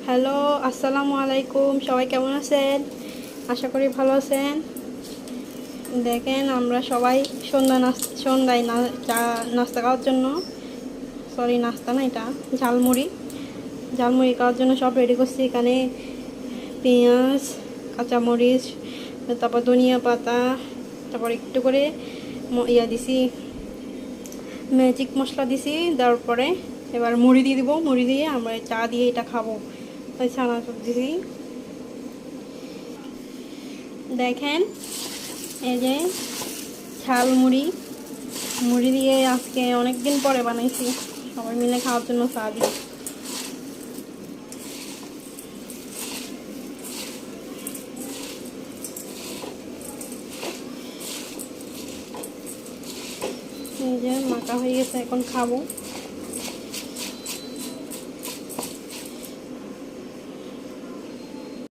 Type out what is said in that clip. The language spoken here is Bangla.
হ্যালো, আসসালামু আলাইকুম। সবাই কেমন আছেন? আশা করি ভালো আছেন। দেখেন আমরা সবাই সন্ধ্যায় চা নাস্তা খাওয়ার জন্য, সরি নাস্তা না, এটা ঝালমুড়ি ঝালমুড়ি খাওয়ার জন্য সব রেডি করছি। এখানে পেঁয়াজ, কাঁচামরিচ, তারপর ধনিয়া পাতা, তারপর একটু করে দিছি, ম্যাজিক মশলা দিছি। তারপরে এবার মুড়ি দিয়ে দিব। মুড়ি দিয়ে আমরা চা দিয়ে এটা খাবো। তাই চানাচুর দিছি। দেখেন এই যে ঝালমুড়ি, মুড়ি দিয়ে আজকে অনেক দিন পরে বানাইছি সবাই মিলে খাওয়ার জন্য চা দিয়ে। এই যে মাখা হয়ে গেছে, এখন খাবো।